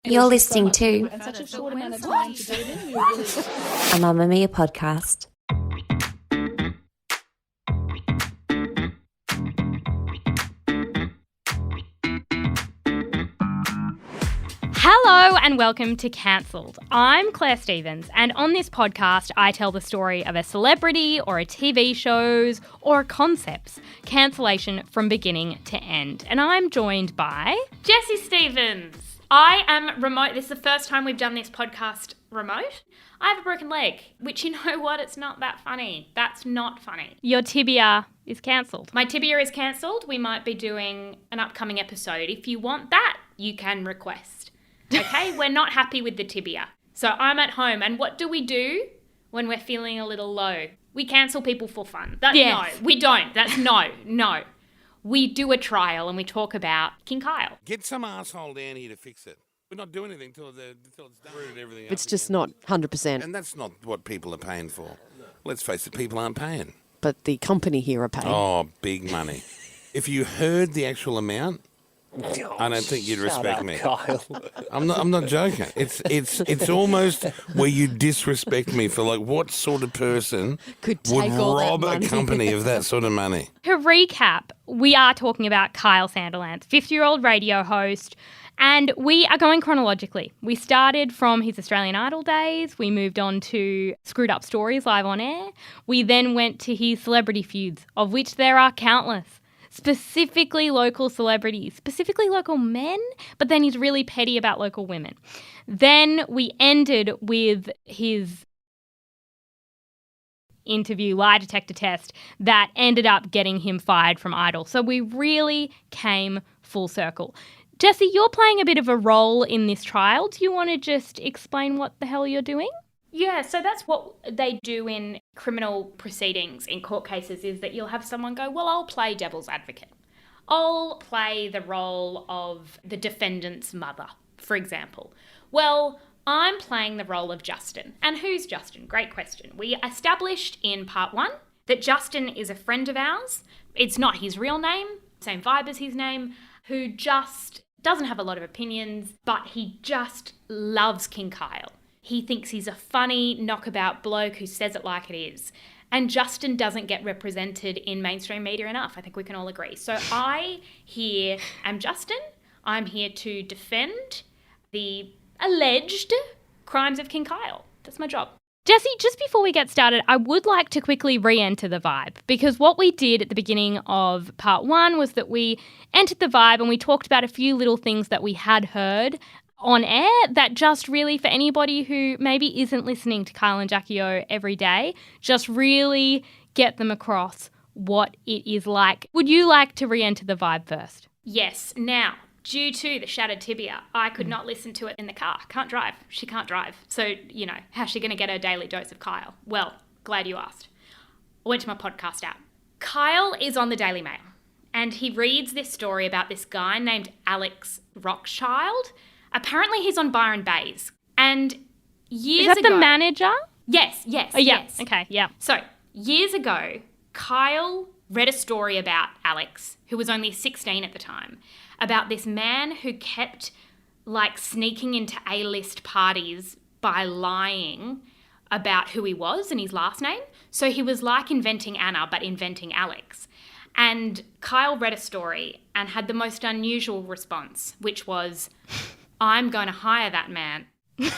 You're listening to and such a short amount of time to do it in. a Mamamia podcast. Hello and welcome to Cancelled. I'm Claire Stevens, and on this podcast I tell the story of a celebrity or a TV show's or a concept's cancellation from beginning to end. And I'm joined by Jessie Stevens. I am remote. This is the first time we've done this podcast remote. I have a broken leg, which, you know what, it's not that funny. That's not funny. Your tibia is cancelled. My tibia is cancelled. We might be doing an upcoming episode. If you want that, you can request. Okay, we're not happy with the tibia. So I'm at home, and what do we do when we're feeling a little low? We cancel people for fun. Yes. No, we don't. That's no. We do a trial and we talk about King Kyle. Get some asshole down here to fix it. We're not doing anything until it's done. Everything It's just not 100%. And that's not what people are paying for. Let's face it, people aren't paying. But the company here are paying. Oh, big money. If you heard the actual amount, I don't think you'd respect me. Kyle. I'm not joking. It's almost where you disrespect me for, like, what sort of person Could would take all that rob a money. company of that sort of money? To recap, we are talking about Kyle Sandilands, 50-year-old radio host, and we are going chronologically. We started from his Australian Idol days. We moved on to Screwed Up Stories live on air. We then went to his celebrity feuds, of which there are countless. Specifically local celebrities, specifically local men, but then he's really petty about local women. Then we ended with his interview lie detector test that ended up getting him fired from Idol. So we really came full circle. Jessie, you're playing a bit of a role in this trial. Do you want to just explain what the hell you're doing? Yeah, so that's what they do in criminal proceedings, in court cases, is that you'll have someone go, well, I'll play devil's advocate. I'll play the role of the defendant's mother, for example. Well, I'm playing the role of Justin. And who's Justin? Great question. We established in part 1 that Justin is a friend of ours. It's not his real name, same vibe as his name, who just doesn't have a lot of opinions, but he just loves King Kyle. He thinks he's a funny, knockabout bloke who says it like it is. And Justin doesn't get represented in mainstream media enough. I think we can all agree. So I here am Justin. I'm here to defend the alleged crimes of King Kyle. That's my job. Jessie, just before we get started, I would like to quickly re-enter the vibe, because what we did at the beginning of part 1 was that we entered the vibe and we talked about a few little things that we had heard on air that just really, for anybody who maybe isn't listening to Kyle and Jackie O every day, just really get them across what it is like. Would you like to re-enter the vibe first? Yes. Now, due to the shattered tibia, I could not listen to it in the car. Can't drive. She can't drive. So, you know, how's she going to get her daily dose of Kyle? Well, glad you asked. I went to my podcast app. Kyle is on the Daily Mail, and he reads this story about this guy named Alex Rockchild. Apparently he's on Byron Bays. And years ago... Is that the manager? Yes. Oh, yeah. Yes. Okay, yeah. So, years ago, Kyle read a story about Alex, who was only 16 at the time, about this man who kept, like, sneaking into A-list parties by lying about who he was and his last name. So he was like inventing Anna, but inventing Alex. And Kyle read a story and had the most unusual response, which was... I'm going to hire that man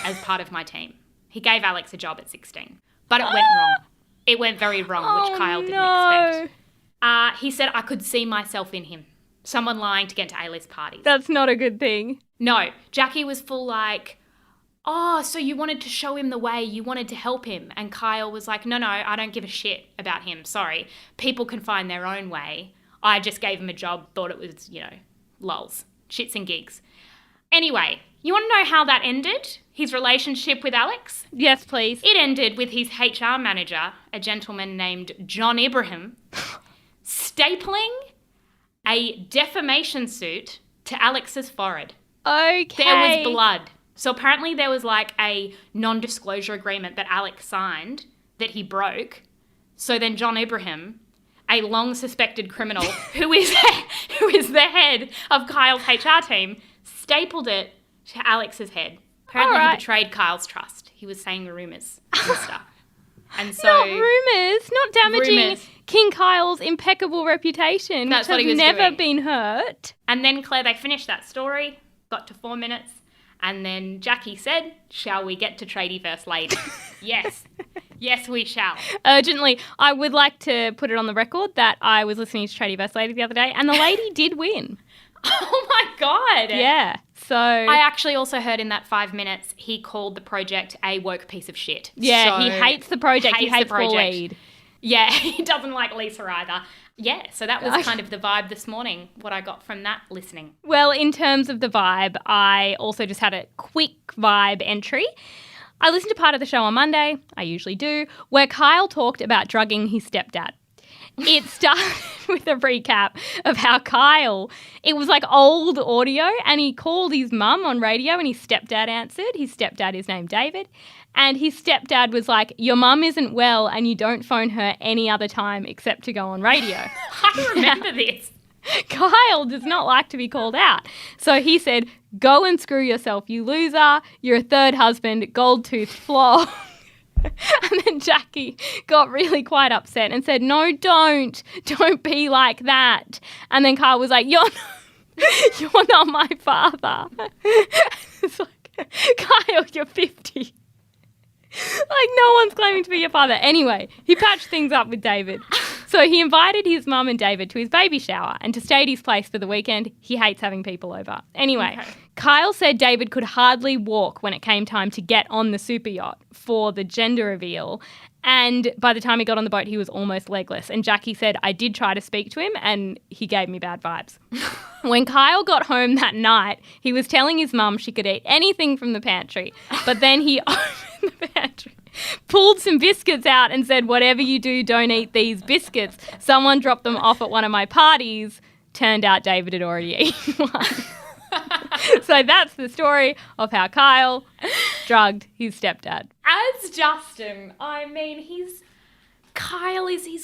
as part of my team. He gave Alex a job at 16, but it went wrong. It went very wrong, which Kyle didn't expect. He said I could see myself in him, someone lying to get to A-list parties. That's not a good thing. No, Jackie was full like, oh, so you wanted to show him the way, you wanted to help him. And Kyle was like, no, I don't give a shit about him, sorry. People can find their own way. I just gave him a job, thought it was, lulz, shits and gigs. Anyway, you want to know how that ended, his relationship with Alex? Yes, please. It ended with his HR manager, a gentleman named John Ibrahim, stapling a defamation suit to Alex's forehead. Okay. There was blood. So apparently there was like a non-disclosure agreement that Alex signed that he broke. So then John Ibrahim, a long suspected criminal who is the head of Kyle's HR team, stapled it Alex's head. Apparently All right. he betrayed Kyle's trust. He was saying rumours and stuff. And so Not rumours, not damaging Rumours. King Kyle's impeccable reputation, That's which what has he was never doing. been hurt. And then, Claire, they finished that story, got to 4 minutes, and then Jackie said, shall we get to Tradie First Lady? Yes. Yes, we shall. Urgently, I would like to put it on the record that I was listening to Tradie vs. Lady the other day, and the lady did win. Oh, my God. Yeah, so... I actually also heard in that 5 minutes he called the project a woke piece of shit. yeah, So he hates the project. He hates the hates Paul project. Weed. Yeah, he doesn't like Lisa either. Yeah, so that was kind of the vibe this morning, what I got from that listening. Well, in terms of the vibe, I also just had a quick vibe entry. I listened to part of the show on Monday, I usually do, where Kyle talked about drugging his stepdad. It started with a recap of how Kyle, it was like old audio, and he called his mum on radio and his stepdad answered. His stepdad is named David. And his stepdad was like, your mum isn't well and you don't phone her any other time except to go on radio. I remember this. Kyle does not like to be called out. So he said, go and screw yourself, you loser. You're a third husband, gold-toothed flog. And then Jackie got really quite upset and said, no, don't be like that. And then Kyle was like, you're not my father. It's like, Kyle, you're 50. Like, no one's claiming to be your father. Anyway, he patched things up with David. So he invited his mum and David to his baby shower and to stay at his place for the weekend. He hates having people over. Anyway, Okay. Kyle said David could hardly walk when it came time to get on the super yacht for the gender reveal. And by the time he got on the boat, he was almost legless. And Jackie said, I did try to speak to him and he gave me bad vibes. When Kyle got home that night, he was telling his mum she could eat anything from the pantry. But then he opened the pantry, pulled some biscuits out and said, whatever you do, don't eat these biscuits. Someone dropped them off at one of my parties. Turned out David had already eaten one. So that's the story of how Kyle drugged his stepdad. As Justin, I mean, he's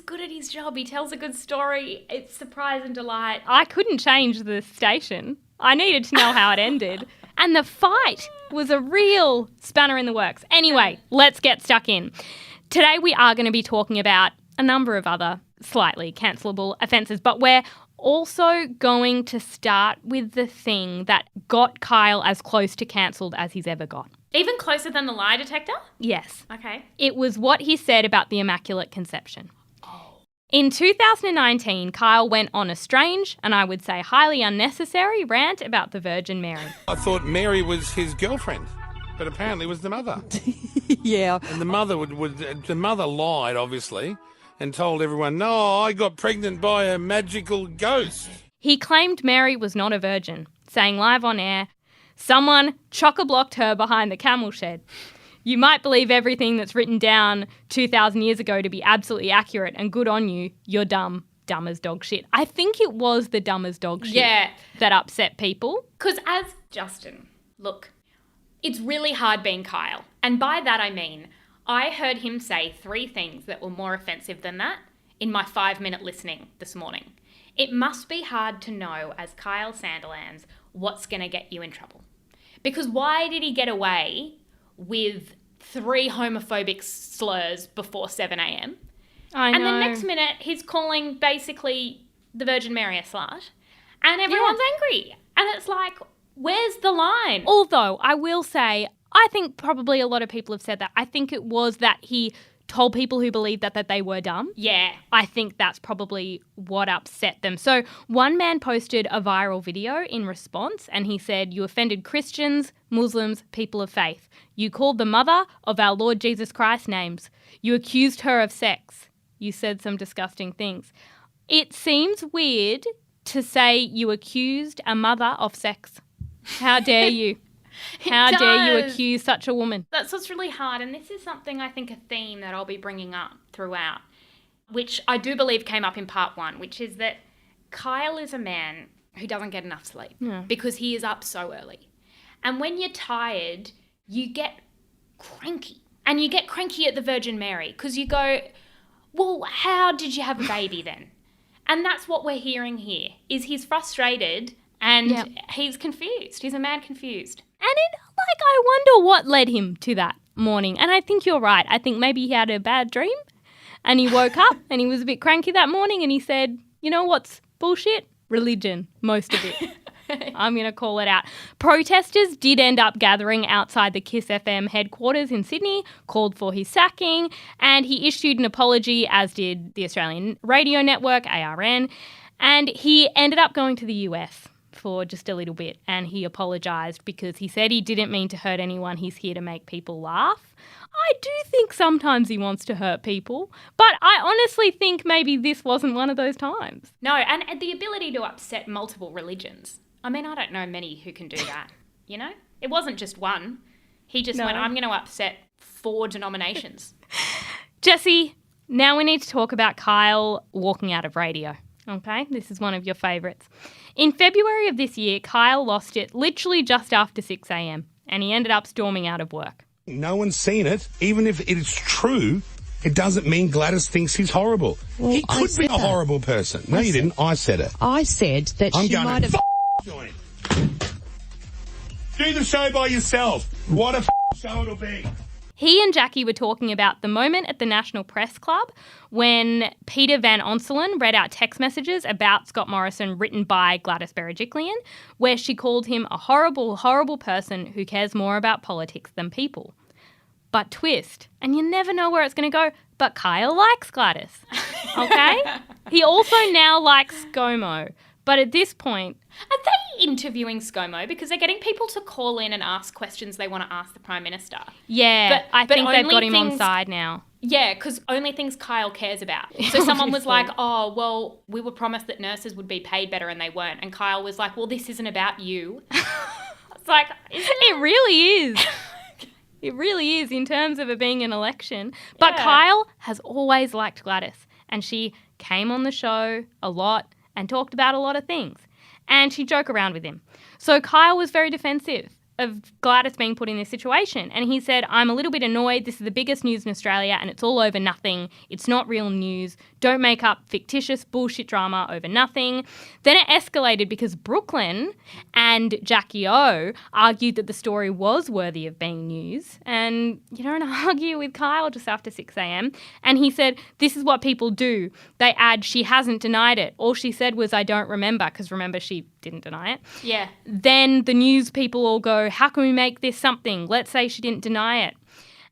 good at his job. He tells a good story. It's surprise and delight. I couldn't change the station. I needed to know how it ended. And the fight was a real spanner in the works. Anyway, let's get stuck in. Today we are going to be talking about a number of other slightly cancelable offences, but we're also going to start with the thing that got Kyle as close to cancelled as he's ever got. Even closer than the lie detector? Yes. Okay. It was what he said about the Immaculate Conception. In 2019, Kyle went on a strange, and I would say highly unnecessary, rant about the Virgin Mary. I thought Mary was his girlfriend, but apparently it was the mother. Yeah. And the mother the mother lied, obviously, and told everyone, no, I got pregnant by a magical ghost. He claimed Mary was not a virgin, saying live on air, someone chock-a-blocked her behind the camel shed. You might believe everything that's written down 2,000 years ago to be absolutely accurate, and good on you, you're dumb as dog shit. I think it was the dumb as dog shit that upset people. Because as Justin, look, it's really hard being Kyle. And by that I mean, I heard him say 3 things that were more offensive than that in my 5-minute listening this morning. It must be hard to know, as Kyle Sandilands, what's going to get you in trouble. Because why did he get away with 3 homophobic slurs before 7 a.m? I know. And the next minute, he's calling basically the Virgin Mary a slut. And everyone's angry. And it's like, where's the line? Although, I will say, I think probably a lot of people have said that. I think it was that he told people who believed that they were dumb. Yeah. I think that's probably what upset them. So one man posted a viral video in response and he said, you offended Christians, Muslims, people of faith. You called the mother of our Lord Jesus Christ names. You accused her of sex. You said some disgusting things. It seems weird to say you accused a mother of sex. How dare you? How dare you accuse such a woman? That's what's really hard. And this is something I think a theme that I'll be bringing up throughout, which I do believe came up in part 1, which is that Kyle is a man who doesn't get enough sleep because he is up so early. And when you're tired, you get cranky. And you get cranky at the Virgin Mary because you go, well, how did you have a baby then? And that's what we're hearing here, is he's frustrated and he's confused. He's a man confused. I wonder what led him to that morning. And I think you're right. I think maybe he had a bad dream and he woke up and he was a bit cranky that morning and he said, you know what's bullshit? Religion, most of it. I'm going to call it out. Protesters did end up gathering outside the KISS FM headquarters in Sydney, called for his sacking, and he issued an apology, as did the Australian Radio Network, ARN, and he ended up going to the US for just a little bit, and he apologised because he said he didn't mean to hurt anyone. He's here to make people laugh. I do think sometimes he wants to hurt people, but I honestly think maybe this wasn't one of those times. No, and the ability to upset multiple religions. I mean, I don't know many who can do that, you know? It wasn't just one. He just went, I'm going to upset 4 denominations. Jessie, now we need to talk about Kyle walking out of radio. Okay, this is one of your favourites. In February of this year, Kyle lost it literally just after 6 a.m. and he ended up storming out of work. No one's seen it. Even if it is true, it doesn't mean Gladys thinks he's horrible. Well, he could be a horrible person. No, you didn't. I said it. I said that I'm she going might to have... join. Do the show by yourself. What a show it'll be. He and Jackie were talking about the moment at the National Press Club when Peter Van Onselen read out text messages about Scott Morrison written by Gladys Berejiklian, where she called him a horrible, horrible person who cares more about politics than people. But twist, and you never know where it's going to go, but Kyle likes Gladys, okay? He also now likes ScoMo, but at this point... Are they interviewing ScoMo? Because they're getting people to call in and ask questions they want to ask the Prime Minister. Yeah, But I think they've only got him on things- side now. Yeah, because only things Kyle cares about. So someone was like, oh, well, we were promised that nurses would be paid better and they weren't. And Kyle was like, well, this isn't about you. It's like, isn't it? It really is. It really is in terms of it being an election. But Yeah. Kyle has always liked Gladys and she came on the show a lot and talked about a lot of things. And she'd joke around with him. So Kyle was very defensive of Gladys being put in this situation. And he said, I'm a little bit annoyed. This is the biggest news in Australia and it's all over nothing. It's not real news. Don't make up fictitious bullshit drama over nothing. Then it escalated because Brooklyn and Jackie O argued that the story was worthy of being news. And you don't argue with Kyle just after 6 a.m. And he said, this is what people do. They add, she hasn't denied it. All she said was, I don't remember, because remember, she didn't deny it. Yeah. Then the news people all go, how can we make this something? Let's say she didn't deny it.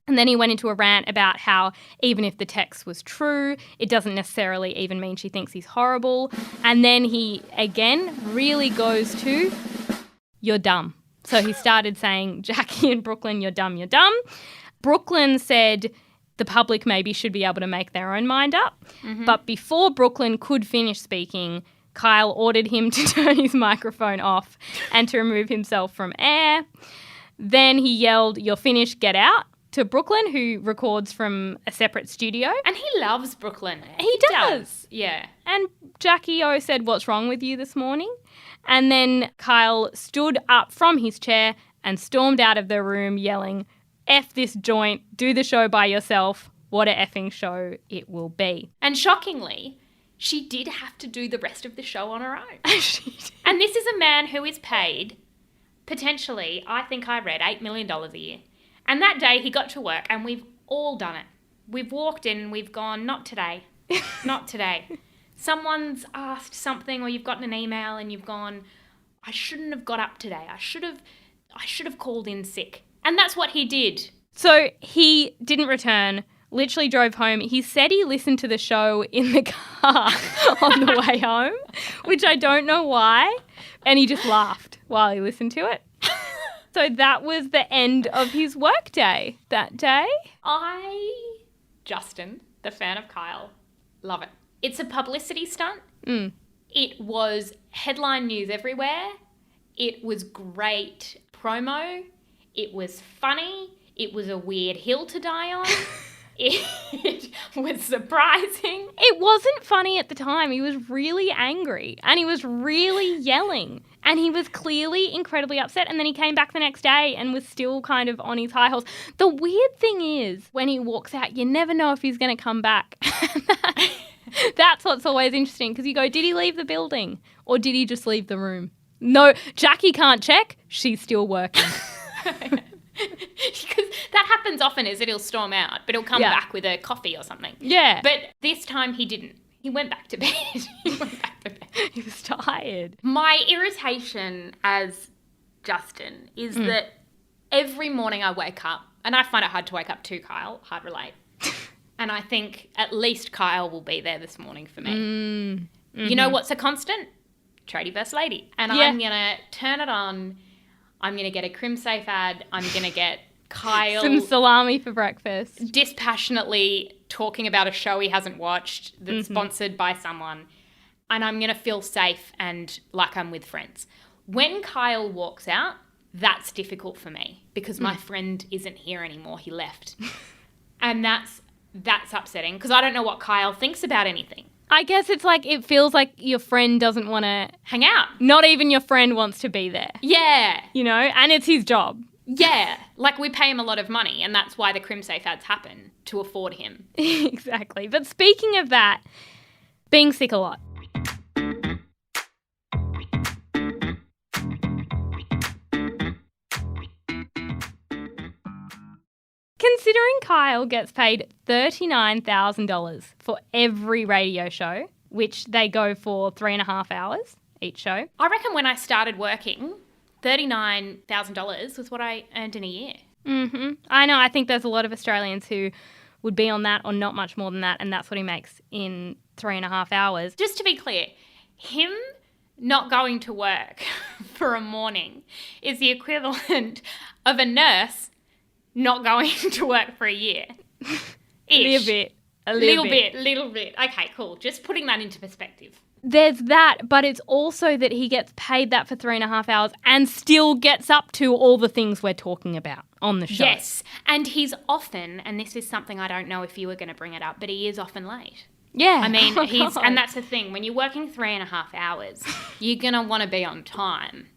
And then he went into a rant about how even if the text was true, it doesn't necessarily even mean she thinks he's horrible. And then he, again, really goes to, you're dumb. So he started saying, Jackie and Brooklyn, you're dumb, you're dumb. Brooklyn said the public maybe should be able to make their own mind up. Mm-hmm. But before Brooklyn could finish speaking, Kyle ordered him to turn his microphone off and to remove himself from air. Then he yelled, you're finished, get out, to Brooklyn, who records from a separate studio. And he loves Brooklyn. He does. Yeah. And Jackie O said, what's wrong with you this morning? And then Kyle stood up from his chair and stormed out of the room yelling, F this joint, do the show by yourself. What a effing show it will be. And shockingly, she did have to do the rest of the show on her own. And this is a man who is paid, potentially, I think I read, $8 million a year. And that day he got to work and we've all done it. We've walked in and we've gone, not today, not today. Someone's asked something or you've gotten an email and you've gone, I shouldn't have got up today. I should have called in sick. And that's what he did. So he didn't return, literally drove home. He said he listened to the show in the car on the way home, which I don't know why. And he just laughed while he listened to it. So that was the end of his workday that day. Justin, the fan of Kyle, love it. It's a publicity stunt. Mm. It was headline news everywhere. It was great promo. It was funny. It was a weird hill to die on. It was surprising. It wasn't funny at the time. He was really angry and he was really yelling and he was clearly incredibly upset. And then he came back the next day and was still kind of on his high horse. The weird thing is when he walks out, you never know if he's going to come back. That's what's always interesting because you go, did he leave the building or did he just leave the room? No, Jackie can't check. She's still working. Because that happens often, is that he'll storm out, but he'll come back with a coffee or something. Yeah. But this time he didn't. He went back to bed. He was tired. My irritation as Justin is that every morning I wake up, and I find it hard to wake up too, Kyle, hard relate. And I think at least Kyle will be there this morning for me. You know what's a constant? Tradie vs. Lady. And I'm going to turn it on. I'm going to get a CrimSafe ad. I'm going to get Kyle... Some salami for breakfast. Dispassionately talking about a show he hasn't watched that's sponsored by someone. And I'm going to feel safe and like I'm with friends. When Kyle walks out, that's difficult for me because my friend isn't here anymore. He left. And that's upsetting because I don't know what Kyle thinks about anything. I guess it's like it feels like your friend doesn't want to hang out. Not even your friend wants to be there. Yeah. You know, and it's his job. Yeah. Like we pay him a lot of money and that's why the CrimSafe ads happen, to afford him. Exactly. But speaking of that, being sick a lot. Considering Kyle gets paid $39,000 for every radio show, which they go for 3.5 hours each show. I reckon when I started working, $39,000 was what I earned in a year. I know. I think there's a lot of Australians who would be on that or not much more than that, and that's what he makes in 3.5 hours. Just to be clear, him not going to work for a morning is the equivalent of a nurse not going to work for a year. A little bit. Okay, cool. Just putting that into perspective. There's that, but it's also that he gets paid that for 3.5 hours and still gets up to all the things we're talking about on the show. Yes, and he's often, and this is something I don't know if you were going to bring it up, but he is often late. Yeah. I mean, and that's the thing. When you're working 3.5 hours, you're going to want to be on time.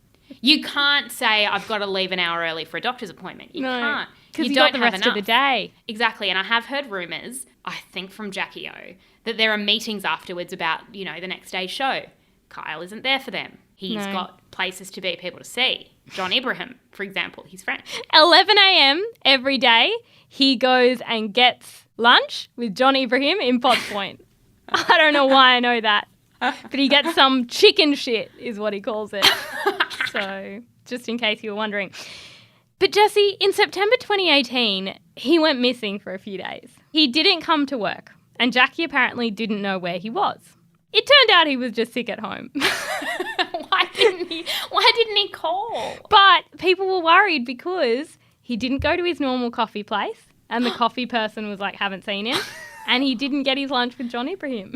You can't say, I've got to leave an hour early for a doctor's appointment. You can't. Because you don't got the rest have of the day. Exactly. And I have heard rumours, I think from Jackie O, that there are meetings afterwards about, the next day's show. Kyle isn't there for them. He's got places to be, people to see. John Ibrahim, for example, his friend. 11 a.m. every day, he goes and gets lunch with John Ibrahim in Potts Point. I don't know why I know that. But he gets some chicken shit is what he calls it. So, just in case you were wondering. But Jesse, in September 2018, he went missing for a few days. He didn't come to work, and Jackie apparently didn't know where he was. It turned out he was just sick at home. Why didn't he call? But people were worried because he didn't go to his normal coffee place, and the coffee person was like, haven't seen him, and he didn't get his lunch with John Ibrahim.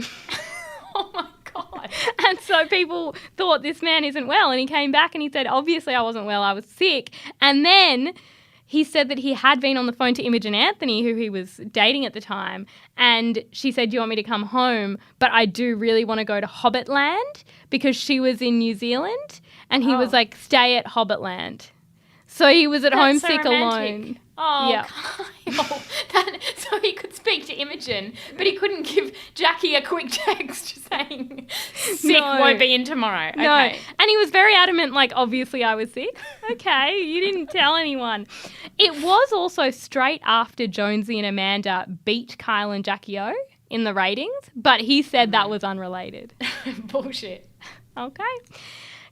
Oh my God. And so people thought this man isn't well, and he came back and he said, obviously I wasn't well, I was sick. And then he said that he had been on the phone to Imogen Anthony, who he was dating at the time, and she said, do you want me to come home? But I do really want to go to Hobbitland, because she was in New Zealand, and he was like, stay at Hobbitland. So he was at home so sick romantic. Alone. Oh, yeah. Kyle. So he could speak to Imogen, but he couldn't give Jackie a quick text saying, sick, won't be in tomorrow. No. Okay. And he was very adamant, like, obviously I was sick. Okay, you didn't tell anyone. It was also straight after Jonesy and Amanda beat Kyle and Jackie O in the ratings, but he said that was unrelated. Bullshit. Okay.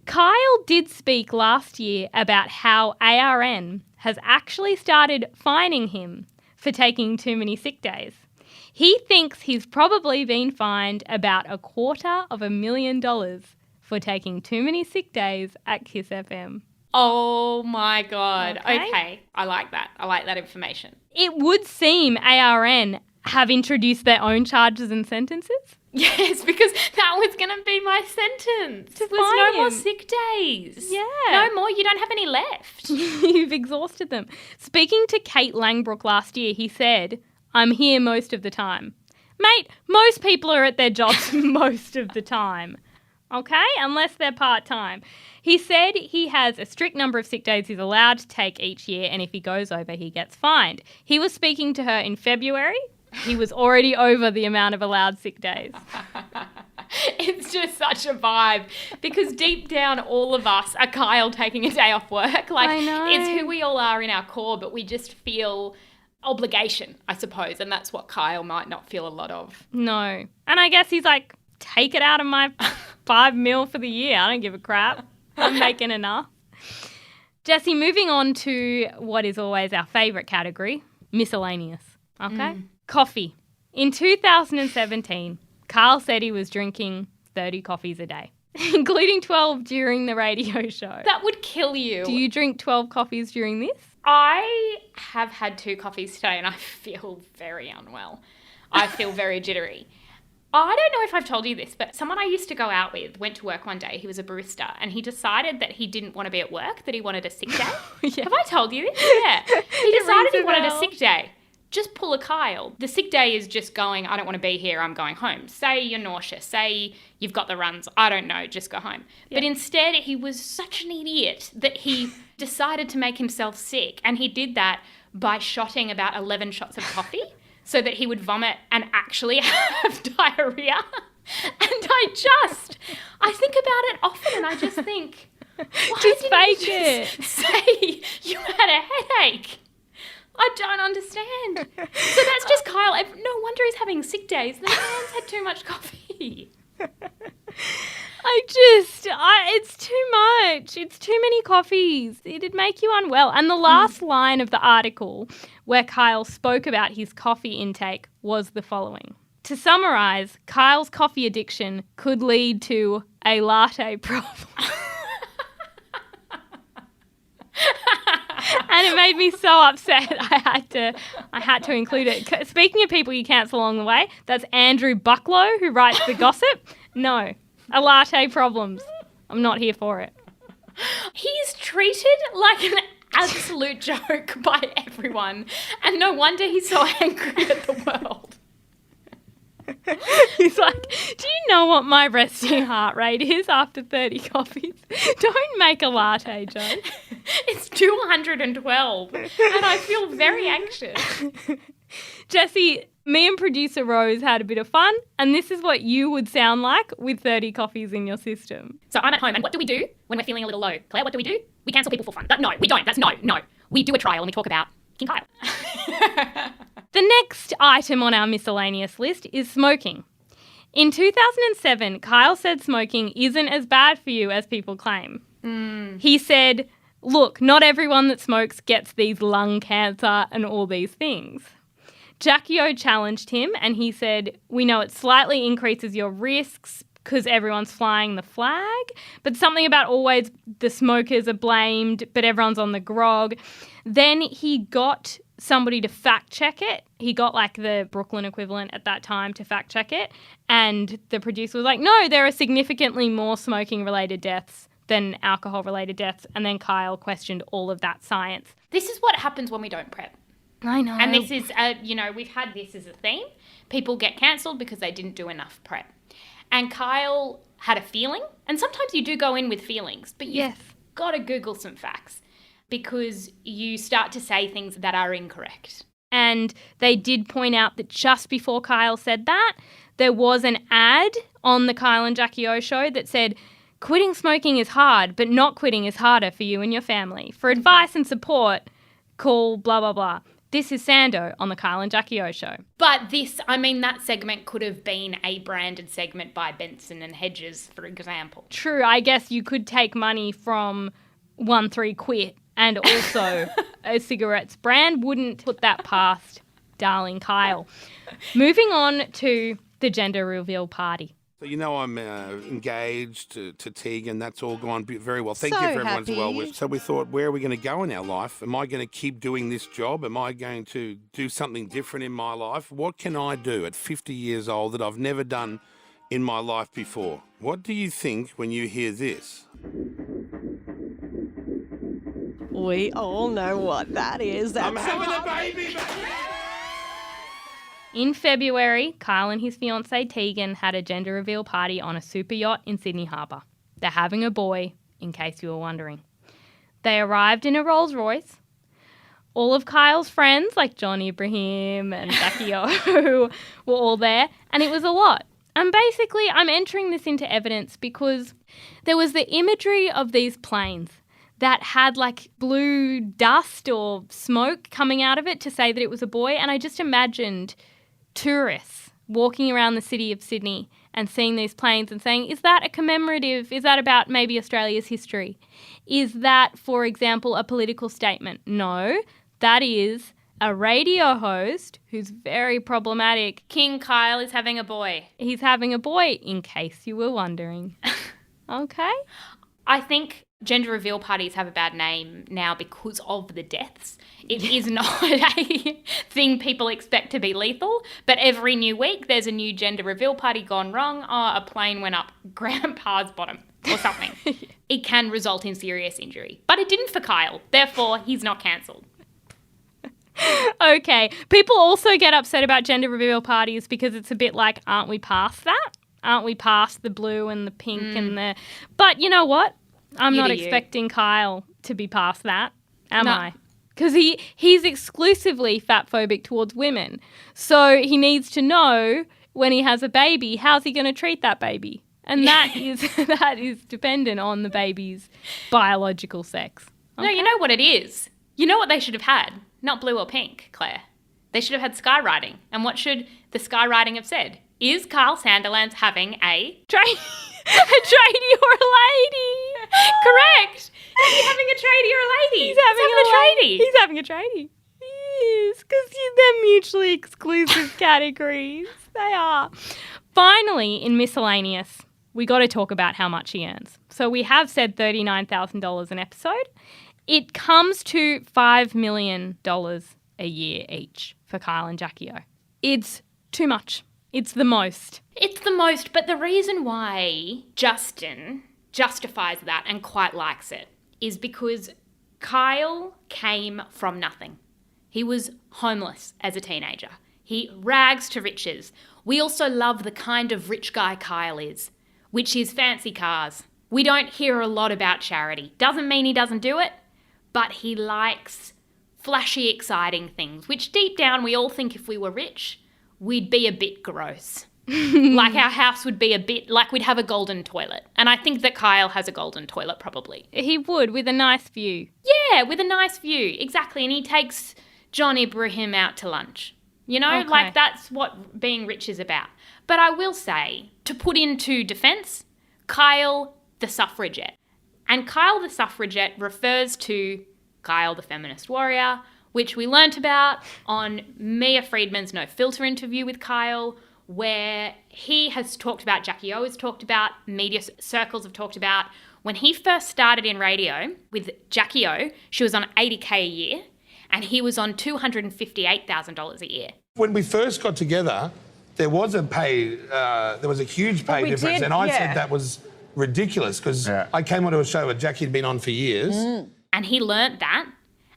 Kyle did speak last year about how ARN has actually started fining him for taking too many sick days. He thinks he's probably been fined about $250,000 for taking too many sick days at Kiss FM. Oh my God. Okay. I like that. I like that information. It would seem ARN have introduced their own charges and sentences. Yes, because that was going to be my sentence. To was fine no more him. sick days. Yeah. No more. You don't have any left. You've exhausted them. Speaking to Kate Langbrook last year, he said, I'm here most of the time. Mate, most people are at their jobs most of the time. Okay? Unless they're part-time. He said he has a strict number of sick days he's allowed to take each year, and if he goes over, he gets fined. He was speaking to her in February. He was already over the amount of allowed sick days. It's just such a vibe because deep down all of us are Kyle taking a day off work. Like, I know. it's who we all are in our core, but we just feel obligation, I suppose, and that's what Kyle might not feel a lot of. No. And I guess he's like, take it out of my $5 million for the year. I don't give a crap. I'm making enough. Jessie, moving on to what is always our favourite category, miscellaneous. Okay? Coffee. In 2017, Kyle said he was drinking 30 coffees a day, including 12 during the radio show. That would kill you. Do you drink 12 coffees during this? I have had 2 coffees today and I feel very unwell. I feel very jittery. I don't know if I've told you this, but someone I used to go out with went to work one day. He was a barista and he decided that he didn't want to be at work, that he wanted a sick day. Yeah. Have I told you this? Yeah. He decided he wanted a sick day. Just pull a Kyle. The sick day is just going, I don't want to be here, I'm going home. Say you're nauseous. Say you've got the runs. I don't know, just go home. Yeah. But instead, he was such an idiot that he decided to make himself sick. And he did that by shotting about 11 shots of coffee so that he would vomit and actually have diarrhea. And I think about it often and I just think, why Just didn't fake you it. just say you had a headache? I don't understand. So that's just Kyle. No wonder he's having sick days. The man's had too much coffee. It's too much. It's too many coffees. It'd make you unwell. And the last line of the article where Kyle spoke about his coffee intake was the following. To summarise, Kyle's coffee addiction could lead to a latte problem. And it made me so upset. I had to include it. Speaking of people you cancel along the way, that's Andrew Bucklow who writes the gossip. No, a latte problems. I'm not here for it. He's treated like an absolute joke by everyone. And no wonder he's so angry at the world. He's like, do you know what my resting heart rate is after 30 coffees? Don't make a latte joke. It's 212 and I feel very anxious. Jessie, me and producer Rose had a bit of fun and this is what you would sound like with 30 coffees in your system. So I'm at home and what do we do when we're feeling a little low? Claire, what do? We cancel people for fun. No, we don't. That's no. We do a trial and we talk about King Kyle. The next item on our miscellaneous list is smoking. In 2007, Kyle said smoking isn't as bad for you as people claim. He said, look, not everyone that smokes gets these lung cancer and all these things. Jackie O challenged him and he said, we know it slightly increases your risks because everyone's flying the flag, but something about always the smokers are blamed, but everyone's on the grog. Then he got somebody to fact check it. He got like the Brooklyn equivalent at that time to fact check it. And the producer was like, no, there are significantly more smoking related deaths than alcohol related deaths. And then Kyle questioned all of that science. This is what happens when we don't prep. I know. And this is, we've had this as a theme. People get cancelled because they didn't do enough prep. And Kyle had a feeling. And sometimes you do go in with feelings, but you've got to Google some facts because you start to say things that are incorrect. And they did point out that just before Kyle said that, there was an ad on the Kyle and Jackie O show that said, quitting smoking is hard, but not quitting is harder for you and your family. For advice and support, call blah, blah, blah. This is Sando on the Kyle and Jackie O show. But that segment could have been a branded segment by Benson and Hedges, for example. True, I guess you could take money from 1-3-Quit and also a cigarettes brand. Wouldn't put that past darling Kyle. Moving on to the gender reveal party. So I'm engaged to Tegan. That's all gone very well. Thank So you for everyone's happy. well wish. So we thought, where are we going to go in our life? Am I going to keep doing this job? Am I going to do something different in my life? What can I do at 50 years old that I've never done in my life before? What do you think when you hear this? We all know what that is. I'm That's having a baby! In February, Kyle and his fiancée Tegan had a gender reveal party on a super yacht in Sydney Harbour. They're having a boy, in case you were wondering. They arrived in a Rolls Royce. All of Kyle's friends, like John Ibrahim and Jackie O, were all there, and it was a lot. And basically, I'm entering this into evidence because there was the imagery of these planes that had like blue dust or smoke coming out of it to say that it was a boy. And I just imagined tourists walking around the city of Sydney and seeing these planes and saying, is that a commemorative? Is that about maybe Australia's history? Is that, for example, a political statement? No, that is a radio host who's very problematic. King Kyle is having a boy. He's having a boy, in case you were wondering. Okay? I think gender reveal parties have a bad name now because of the deaths. It is not a thing people expect to be lethal, but every new week there's a new gender reveal party gone wrong. Oh, a plane went up Grandpa's bottom or something. It can result in serious injury. But it didn't for Kyle. Therefore, he's not cancelled. Okay. People also get upset about gender reveal parties because it's a bit like, aren't we past that? Aren't we past the blue and the pink and the... But you know what? I'm not expecting Kyle to be past that, am I? Because he's exclusively fatphobic towards women. So he needs to know when he has a baby, how's he going to treat that baby? And that is dependent on the baby's biological sex. Okay? No, you know what it is. You know what they should have had? Not blue or pink, Claire. They should have had skywriting. And what should the skywriting have said? Is Kyle Sandilands having a tradie or a lady? Correct. Is he having a tradie or a lady? He's having a tradie. He's having a tradie. Yes, because they're mutually exclusive categories. They are. Finally, in miscellaneous, we got to talk about how much he earns. So we have said $39,000 an episode. It comes to $5 million a year each for Kyle and Jackie O. It's too much. It's the most. It's the most, but the reason why Justin justifies that and quite likes it is because Kyle came from nothing. He was homeless as a teenager. He rags to riches. We also love the kind of rich guy Kyle is, which is fancy cars. We don't hear a lot about charity. Doesn't mean he doesn't do it, but he likes flashy, exciting things, which deep down we all think if we were rich, we'd be a bit gross. Like our house would be a bit, like we'd have a golden toilet. And I think that Kyle has a golden toilet probably. He would, with a nice view. Yeah, with a nice view, exactly. And he takes John Ibrahim out to lunch. You know, Okay. like that's what being rich is about. But I will say, to put into defence, Kyle the suffragette. And Kyle the suffragette refers to Kyle the feminist warrior, which we learnt about on Mia Friedman's No Filter interview with Kyle, where he has talked about, Jackie O has talked about, media circles have talked about. When he first started in radio with Jackie O, she was on $80K a year, and he was on $258,000 a year. When we first got together, there was a huge pay we difference, did, and I yeah. said that was ridiculous because I came onto a show where Jackie had been on for years. And he learnt that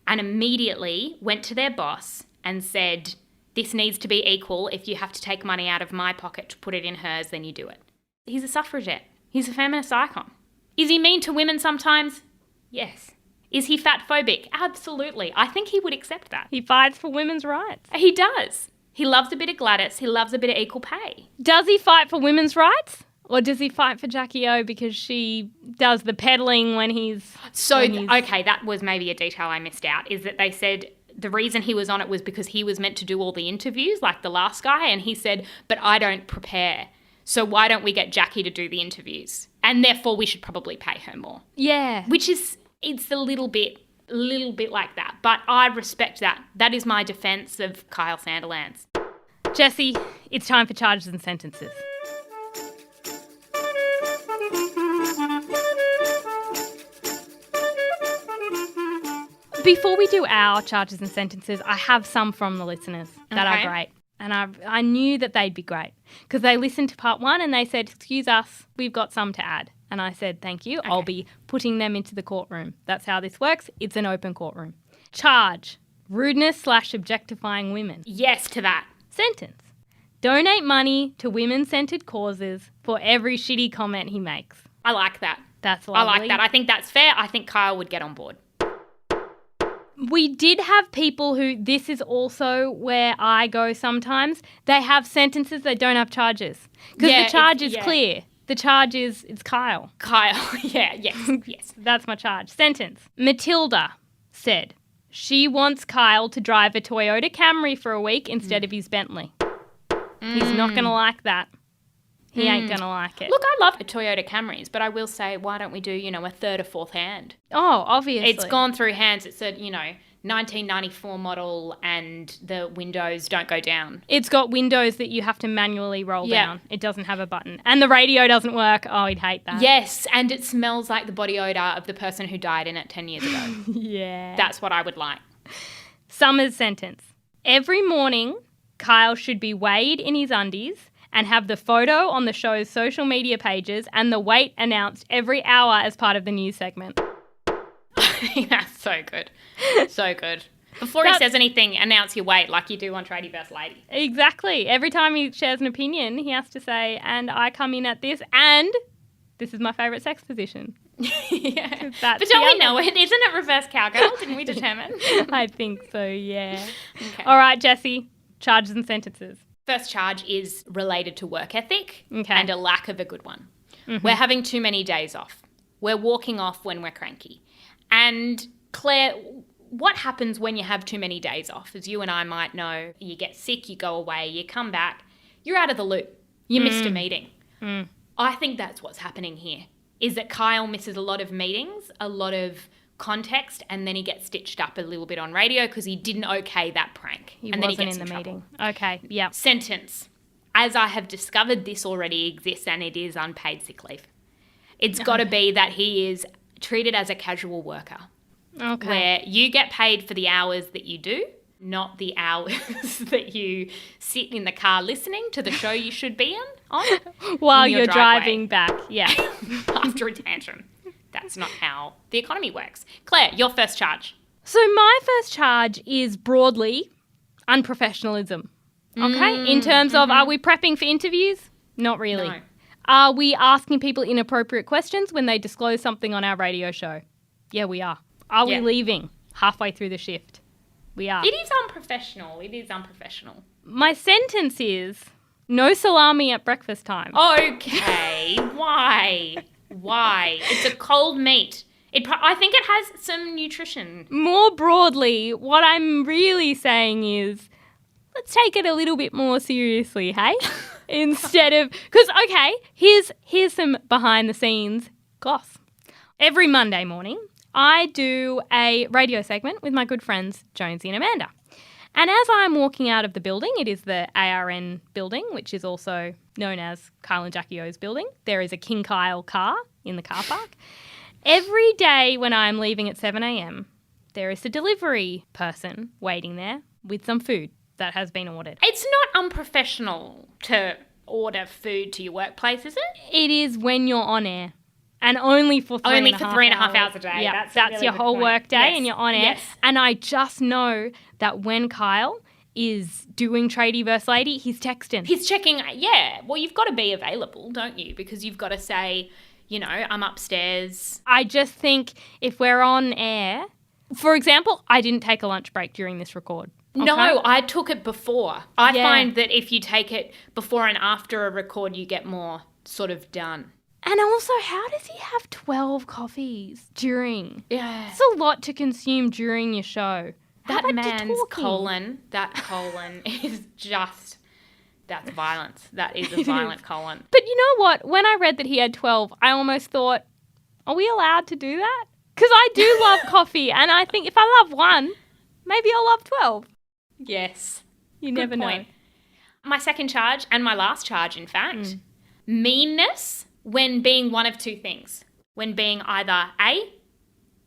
and immediately went to their boss and said, this needs to be equal. If you have to take money out of my pocket to put it in hers, then you do it. He's a suffragette. He's a feminist icon. Is he mean to women sometimes? Yes. Is he fatphobic? Absolutely. I think he would accept that. He fights for women's rights. He does. He loves a bit of Gladys. He loves a bit of equal pay. Does he fight for women's rights? Or does he fight for Jackie O because she does the peddling when he's... Okay, that was maybe a detail I missed out, is that they said the reason he was on it was because he was meant to do all the interviews, like the last guy, and he said, but I don't prepare, so why don't we get Jackie to do the interviews? And therefore we should probably pay her more. Yeah. Which is, it's a little bit like that, but I respect that. That is my defence of Kyle Sandilands. Jessie, it's time for charges and sentences. Before we do our charges and sentences, I have some from the listeners that are great. And I knew that they'd be great because they listened to part one and they said, excuse us, we've got some to add. And I said, thank you. Okay. I'll be putting them into the courtroom. That's how this works. It's an open courtroom. Charge, rudeness/objectifying women. Yes to that. Sentence, donate money to women-centred causes for every shitty comment he makes. I like that. That's lovely. I like that. I think that's fair. I think Kyle would get on board. We did have people who, this is also where I go sometimes, they have sentences that don't have charges. Because the charge is clear. The charge is, it's Kyle. Kyle, yes. That's my charge. Sentence. Matilda said she wants Kyle to drive a Toyota Camry for a week instead of his Bentley. He's not going to like that. He ain't going to like it. Look, I love Toyota Camrys, but I will say, why don't we do, a third or fourth hand? Oh, obviously. It's gone through hands. It's a, 1994 model and the windows don't go down. It's got windows that you have to manually roll down. It doesn't have a button. And the radio doesn't work. Oh, he'd hate that. Yes, and it smells like the body odour of the person who died in it 10 years ago. Yeah. That's what I would like. Summer's sentence. Every morning, Kyle should be weighed in his undies and have the photo on the show's social media pages and the weight announced every hour as part of the news segment. That's so good. So good. Before he says anything, announce your weight like you do on Tradie Best Lady. Exactly. Every time he shares an opinion, he has to say, and I come in at this, and this is my favourite sex position. Yeah. But don't we know it? Isn't it reverse cowgirl? Didn't we determine? I think so, yeah. Okay. All right, Jessie. Charges and sentences. First charge is related to work ethic Okay. and a lack of a good one. Mm-hmm. We're having too many days off. We're walking off when we're cranky. And Claire, what happens when you have too many days off? As you and I might know, you get sick, you go away, you come back, you're out of the loop. You missed a meeting. I think that's what's happening here, is that Kyle misses a lot of meetings, a lot of context, and then he gets stitched up a little bit on radio because he didn't okay that prank. He and wasn't then he gets in the trouble. meeting. Okay, yeah. Sentence. As I have discovered, this already exists and it is unpaid sick leave. It's got to be that he is treated as a casual worker. Okay. Where you get paid for the hours that you do, not the hours that you sit in the car listening to the show you should be on While in your you're driveway. driving back, yeah. After a tantrum. That's not how the economy works. Claire, your first charge. So my first charge is broadly unprofessionalism. Okay? In terms of, are we prepping for interviews? Not really. No. Are we asking people inappropriate questions when they disclose something on our radio show? Yeah, we are. Are we leaving halfway through the shift? We are. It is unprofessional. My sentence is no salami at breakfast time. Okay. Why? It's a cold meat. I think it has some nutrition. More broadly, what I'm really saying is let's take it a little bit more seriously, hey? Instead of... Because, okay, here's some behind-the-scenes goss. Every Monday morning, I do a radio segment with my good friends Jonesy and Amanda. And as I'm walking out of the building, it is the ARN building, which is also known as Kyle and Jackie O's building. There is a King Kyle car in the car park. Every day when I'm leaving at 7 a.m, there is a delivery person waiting there with some food that has been ordered. It's not unprofessional to order food to your workplace, is it? It is when you're on air. And only for 3.5 hours a day. Yeah, That's that's really your good whole point. work day Yes. and you're on air. Yes. And I just know that when Kyle is doing Tradie vs. Lady, he's texting. He's checking, well, you've got to be available, don't you? Because you've got to say, I'm upstairs. I just think if we're on air, for example, I didn't take a lunch break during this record. Okay? No, I took it before. I Yeah. find that if you take it before and after a record, you get more sort of done. And also, how does he have 12 coffees during? Yeah. It's a lot to consume during your show. How That about man's talking? colon is just, that's violence. That is a violent colon. But you know what? When I read that he had 12, I almost thought, are we allowed to do that? Because I do love coffee, and I think if I love one, maybe I'll love 12. Yes. You Good never point. know. My second charge, and my last charge, in fact, meanness when being one of two things. When being either A,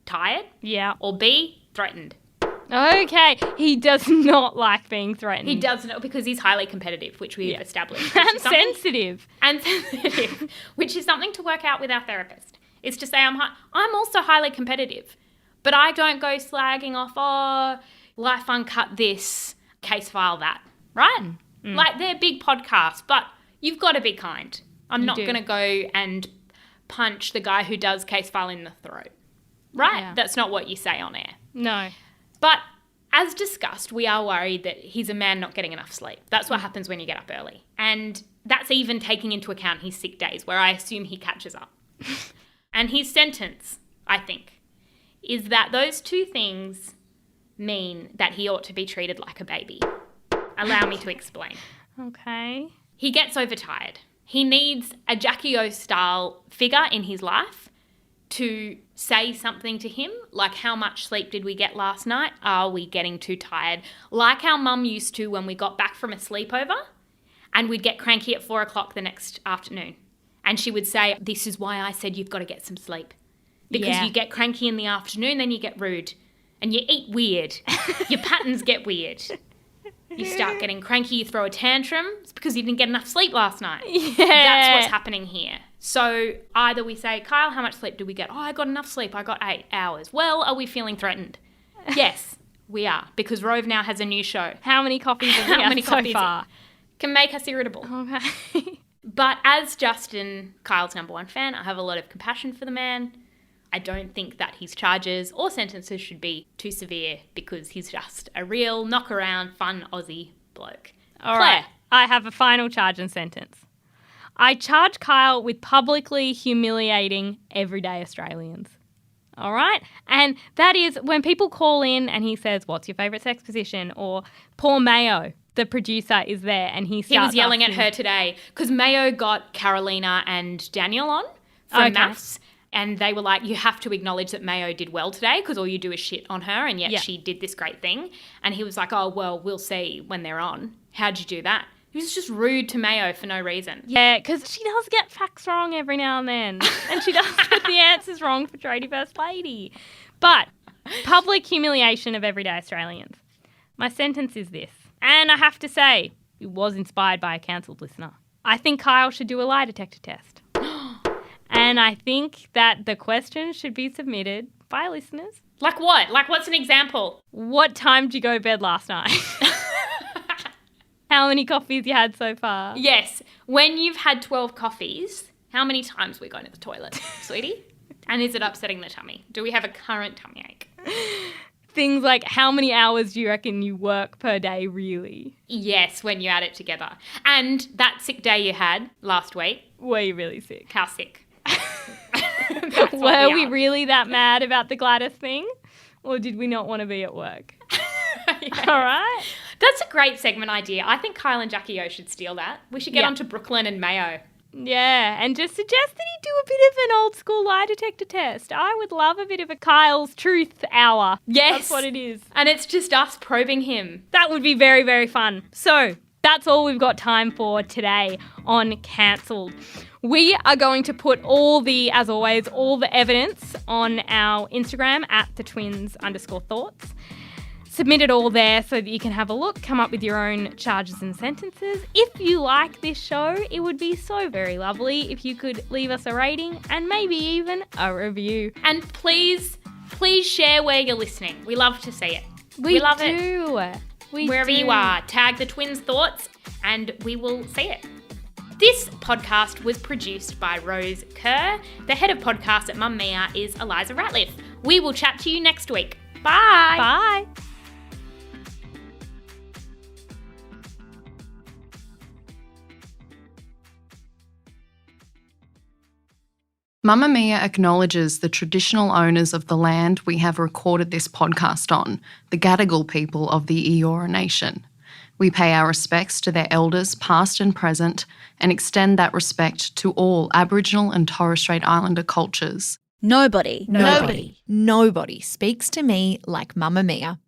tired, Yeah. or B, threatened. Okay. He does not like being threatened. He doesn't, because he's highly competitive, which we've established. which And is something- sensitive. And sensitive, which is something to work out with our therapist, is to say I'm also highly competitive, but I don't go slagging off, Life Uncut this, Case File that, right? Like, they're big podcasts, but you've got to be kind. I'm not do. going to go and punch the guy who does Case File in the throat, right? Yeah. That's not what you say on air. No. But as discussed, we are worried that he's a man not getting enough sleep. That's what happens when you get up early. And that's even taking into account his sick days, where I assume he catches up. And his sentence, I think, is that those two things mean that he ought to be treated like a baby. Allow me to explain. Okay. He gets overtired. He needs a Jackie O-style figure in his life to say something to him, like how much sleep did we get last night? Are we getting too tired? Like our mum used to when we got back from a sleepover and we'd get cranky at 4 o'clock the next afternoon. And she would say, this is why I said you've got to get some sleep. Because you get cranky in the afternoon, then you get rude. And you eat weird. Your patterns get weird. You start getting cranky, you throw a tantrum. It's because you didn't get enough sleep last night. Yeah. That's what's happening here. So either we say, Kyle, how much sleep did we get? Oh, I got enough sleep. I got 8 hours. Well, are we feeling threatened? Yes, we are. Because Rove now has a new show. How many coffees have we had so far? Can make us irritable. Okay. But as Justin, Kyle's number one fan, I have a lot of compassion for the man. I don't think that his charges or sentences should be too severe because he's just a real knock-around, fun Aussie bloke. All right. I have a final charge and sentence. I charge Kyle with publicly humiliating everyday Australians. All right? And that is when people call in and he says, what's your favourite sex position? Or poor Mayo, the producer, is there and he was yelling at her today because Mayo got Carolina and Daniel on from maths. And they were like, you have to acknowledge that Mayo did well today because all you do is shit on her and yet she did this great thing. And he was like, oh, well, we'll see when they're on. How'd you do that? He was just rude to Mayo for no reason. Yeah, because she does get facts wrong every now and then. And she does get the answers wrong for Tradie First Lady. But public humiliation of everyday Australians. My sentence is this. And I have to say, it was inspired by a cancelled listener. I think Kyle should do a lie detector test. And I think that the questions should be submitted by listeners. Like what? Like what's an example? What time did you go to bed last night? How many coffees you had so far? Yes. When you've had 12 coffees, how many times were you going to the toilet, sweetie? And is it upsetting the tummy? Do we have a current tummy ache? Things like how many hours do you reckon you work per day really? Yes, when you add it together. And that sick day you had last week. Were you really sick? How sick? Were we really that mad about the Gladys thing? Or did we not want to be at work? Yes. All right. That's a great segment idea. I think Kyle and Jackie O should steal that. We should get onto Brooklyn and Mayo. Yeah, and just suggest that he do a bit of an old school lie detector test. I would love a bit of a Kyle's Truth Hour. Yes. That's what it is. And it's just us probing him. That would be very, very fun. So that's all we've got time for today on Cancelled. We are going to put as always, all the evidence on our Instagram at @thetwins_thoughts. Submit it all there so that you can have a look, come up with your own charges and sentences. If you like this show, it would be so very lovely if you could leave us a rating and maybe even a review. And please share where you're listening. We love to see it. We love do. it. Wherever you are, tag the Twins Thoughts and we will see it. This podcast was produced by Rose Kerr. The head of podcast at Mamamia is Eliza Ratliff. We will chat to you next week. Bye. Bye. Mamamia acknowledges the traditional owners of the land we have recorded this podcast on, the Gadigal people of the Eora Nation. We pay our respects to their elders, past and present, and extend that respect to all Aboriginal and Torres Strait Islander cultures. Nobody speaks to me like Mamamia.